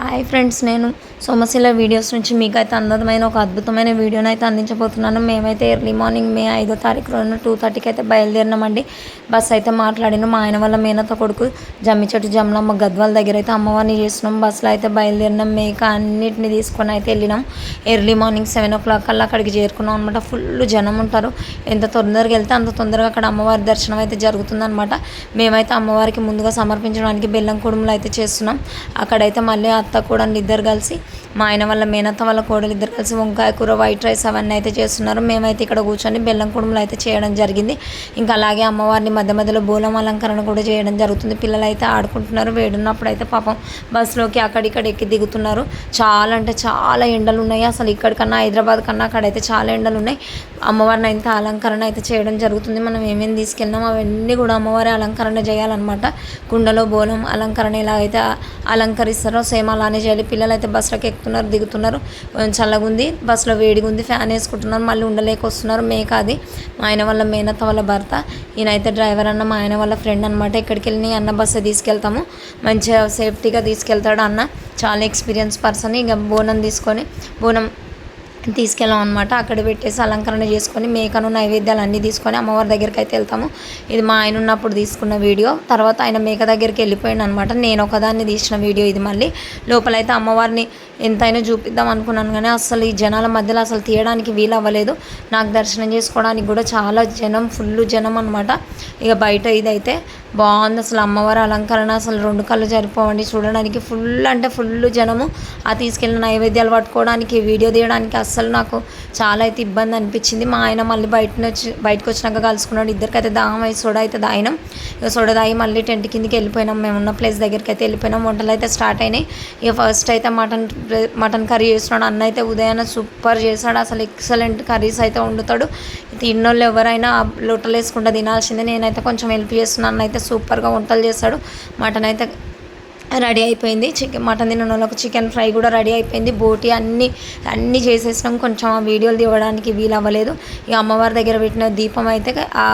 Hi friends, నేను Somasila videos నుంచి మీకైతే అందమైన ఒక అద్భుతమైన వీడియోని అయితే అందించబోతున్నాను. మేమైతే ఎర్లీ మార్నింగ్ మే 5వ తారీఖు రోజున 2:30కి అయితే బయలుదేరినామండి. బస్ అయితే మాట్లాడినాం. మా ఆయన వాళ్ళ మేనత్త కొడుకు జమ్మిచెట్టు జమలమ్మ గద్వాల దగ్గర అయితే అమ్మవారిని చేస్తున్నాం. బస్సులో అయితే బయలుదేరినాం. మేక అన్నిటిని తీసుకొని అయితే వెళ్ళినాం. ఎర్లీ మార్నింగ్ 7 o'clock కల్లా అక్కడికి చేరుకున్నాం అనమాట. ఫుల్ జనం ఉంటారు. ఎంత తొందరగా వెళ్తే అంత తొందరగా అక్కడ అమ్మవారి దర్శనం అయితే జరుగుతుందన్నమాట. మేమైతే అమ్మవారికి ముందుగా సమర్పించడానికి బెల్లం కుడుములు అయితే చేస్తున్నాం. అక్కడైతే మళ్ళీ అత్త కూడా ఇద్దరు కలిసి, మా ఆయన వాళ్ళ మేనత్త వాళ్ళ కోడలు ఇద్దరు కలిసి వంకాయ కూర, వైట్ రైస్ అవన్నీ అయితే చేస్తున్నారు. మేమైతే ఇక్కడ కూర్చొని బెల్లం కుడుములు అయితే చేయడం జరిగింది. ఇంకా అలాగే అమ్మవారిని మధ్య మధ్యలో బోలం అలంకరణ కూడా చేయడం జరుగుతుంది. పిల్లలు అయితే ఆడుకుంటున్నారు. వేడున్నప్పుడు అయితే పాపం బస్సులోకి అక్కడిక్కడ ఎక్కి దిగుతున్నారు. చాలా అంటే చాలా ఎండలు ఉన్నాయి. అసలు ఇక్కడికన్నా హైదరాబాద్ కన్నా అక్కడైతే చాలా ఎండలు ఉన్నాయి. అమ్మవారిని అయితే అలంకరణ అయితే చేయడం జరుగుతుంది. మనం ఏమేమి తీసుకెళ్ళినాం అవన్నీ కూడా అమ్మవారి అలంకరణ చేయాలన్నమాట. కుండలో బోలం అలంకరణ ఎలా అయితే అలంకరిస్తారో సేమ్ అలానే చేయాలి. పిల్లలు అయితే బస్సులోకి ఎక్కుతున్నారు, దిగుతున్నారు. కొంచెం చల్లగా ఉంది, బస్సులో వేడిగా ఉంది, ఫ్యాన్ వేసుకుంటున్నారు. మళ్ళీ ఉండలేక వస్తున్నారు. మేక అది మా ఆయన వాళ్ళ మేనత్త వాళ్ళ భర్త. ఈయనైతే డ్రైవర్ అన్న మా ఆయన వాళ్ళ ఫ్రెండ్ అనమాట. ఎక్కడికి వెళ్ళి అన్న బస్సు తీసుకెళ్తాము, మంచిగా సేఫ్టీగా తీసుకెళ్తాడు అన్న. చాలా ఎక్స్పీరియన్స్ పర్సన్. ఇక బోనం తీసుకెళ్ళాం అనమాట. అక్కడ పెట్టేసి అలంకరణ చేసుకొని మేకను నైవేద్యాలు అన్నీ తీసుకొని అమ్మవారి దగ్గరికి అయితే వెళ్తాము. ఇది మా ఆయన ఉన్నప్పుడు తీసుకున్న వీడియో. తర్వాత ఆయన మేక దగ్గరికి వెళ్ళిపోయాడు అనమాట. నేను ఒకదాన్ని తీసిన వీడియో ఇది. మళ్ళీ లోపలైతే అమ్మవారిని ఎంతైనా చూపిద్దాం అనుకున్నాను, కానీ అసలు ఈ జనాల మధ్యలో అసలు తీయడానికి వీలు అవ్వలేదు. నాకు దర్శనం చేసుకోవడానికి కూడా చాలా జనం, ఫుల్ జనం అనమాట. ఇక బయట ఇదైతే బాగుంది. అసలు అమ్మవారి అలంకరణ అసలు 2 కళ్ళు సరిపోవండి చూడడానికి. ఫుల్ అంటే ఫుల్ జనము. ఆ తీసుకెళ్ళిన నైవేద్యాలు పట్టుకోవడానికి, వీడియో తీయడానికి అస్సలు నాకు చాలా అయితే ఇబ్బంది అనిపించింది. మా ఆయన మళ్ళీ బయటకు వచ్చినాక కలుసుకున్నాడు. ఇద్దరికైతే దాహం అయి సోడా అయితే దాయినాం. ఇక సోడా దాగి మళ్ళీ టెంట్ కిందకి వెళ్ళిపోయినాం. మేము ఉన్న ప్లేస్ దగ్గరికి అయితే వెళ్ళిపోయినాం. వంటలు అయితే స్టార్ట్ అయినాయి. ఇక ఫస్ట్ అయితే మటన్ కర్రీ చేస్తున్నాడు అన్న. అయితే ఉదయాన్న సూపర్ చేశాడు. అసలు ఎక్సలెంట్ కర్రీస్ అయితే వండుతాడు. తిన్నోళ్ళు ఎవరైనా లొట్టలు వేసుకుంటూ తినాల్సిందే. నేనైతే కొంచెం హెల్ప్ చేస్తున్నాను. అయితే సూపర్గా వంటలు చేస్తాడు. మటన్ అయితే రెడీ అయిపోయింది. మటన్ తిన్న వాళ్ళకు చికెన్ ఫ్రై కూడా రెడీ అయిపోయింది. బోటి అన్నీ చేసేసినాం. కొంచెం ఆ వీడియోలు తీయడానికి వీలు అవ్వలేదు. ఇక అమ్మవారి దగ్గర పెట్టిన దీపం అయితే ఆ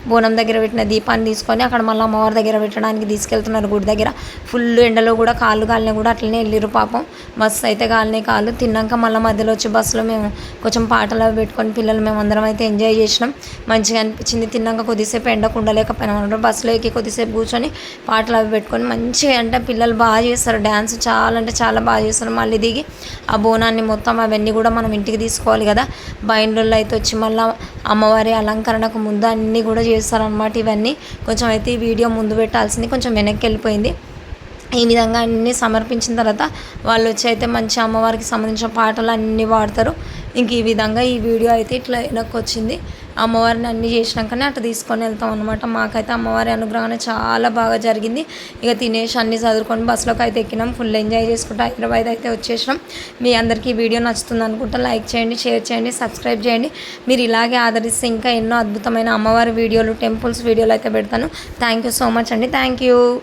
బోనం దగ్గర పెట్టిన దీపాన్ని తీసుకొని అక్కడ మళ్ళీ అమ్మవారి దగ్గర పెట్టడానికి తీసుకెళ్తున్నారు గుడి దగ్గర. ఫుల్ ఎండలో కూడా కాళ్ళు కాలినా కూడా అట్లనే వెళ్ళిరు పాపం. బస్సు అయితే కాళ్ళు తిన్నాక మళ్ళీ మధ్యలో వచ్చి బస్సులో మేము కొంచెం పాటలు అవి పెట్టుకొని పిల్లలు మేము అందరం అయితే ఎంజాయ్ చేసినాం. మంచిగా అనిపించింది. తిన్నాక కొద్దిసేపు ఎండకు ఉండలేకపోయినాం. బస్సులో ఎక్కి కొద్దిసేపు కూర్చొని పాటలు అవి పెట్టుకొని మంచిగా, అంటే పిల్లలు బాగా చేస్తారు డ్యాన్స్. చాలా అంటే చాలా బాగా చేస్తారు. మళ్ళీ దిగి ఆ బోనాన్ని మొత్తం అవన్నీ కూడా మనం ఇంటికి తీసుకోవాలి కదా. బయలులో అయితే వచ్చి మళ్ళీ అమ్మవారి అలంకరణకు ముందు అన్నీ కూడా చేస్తారనమాట. ఇవన్నీ కొంచెం అయితే ఈ వీడియో ముందు పెట్టాల్సింది కొంచెం వెనక్కి వెళ్ళిపోయింది. ఈ విధంగా అన్నీ సమర్పించిన తర్వాత వాళ్ళు వచ్చి అయితే మంచి అమ్మవారికి సంబంధించిన పాటలు అన్నీ పాడతారు. ఇంక ఈ విధంగా ఈ వీడియో అయితే ఇట్లా వెనక్కి వచ్చింది. అమ్మవారిని అన్నీ చేసినాకనే అటు తీసుకొని వెళ్తాం అనమాట. మాకైతే అమ్మవారి అనుగ్రహం చాలా బాగా జరిగింది. ఇక తినేసి అన్నీ చదువుకొని బస్సులోకి అయితే ఎక్కినాం. ఫుల్ ఎంజాయ్ చేసుకుంటూ హైదరాబాద్ అయితే వచ్చేసినాం. మీ అందరికీ ఈ వీడియో నచ్చుతుంది అనుకుంటా. లైక్ చేయండి, షేర్ చేయండి, సబ్స్క్రైబ్ చేయండి. మీరు ఇలాగే ఆదరిస్తే ఇంకా ఎన్నో అద్భుతమైన అమ్మవారి వీడియోలు, టెంపుల్స్ వీడియోలు అయితే పెడతాను. థ్యాంక్ యూ సో మచ్ అండి. Thank you.